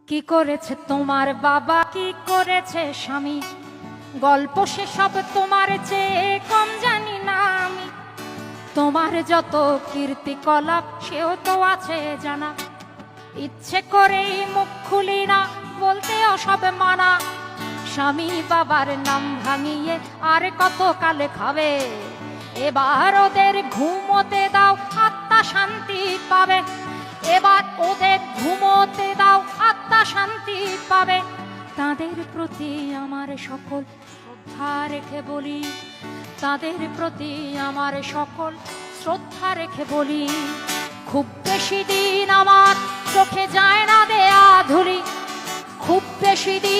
কি করেছে তোমার বাবা, কি করেছে স্বামী, গল্প সেসব তোমার চেয়ে কম জানি না আমি। তোমার যত কীর্তিকলাপ সেও তো আছে জানা, ইচ্ছে করেই মুখ খুলি না, বলতে সব মানা। স্বামী বাবার নাম ভাঙিয়ে আর কত কালে খাবে, এবার ওদের ঘুমোতে দাও, আত্মা শান্তি পাবে। এবার ওদের ঘুমোতে দাও, আত্মা শান্তি পাবে। তাদের প্রতি আমার সকল শ্রদ্ধা রেখে বলি, তাদের প্রতি আমার সকল শ্রদ্ধা রেখে বলি, খুব বেশি দিন আমার চোখে যায় না দেয়া ধুলি, খুব বেশি দিন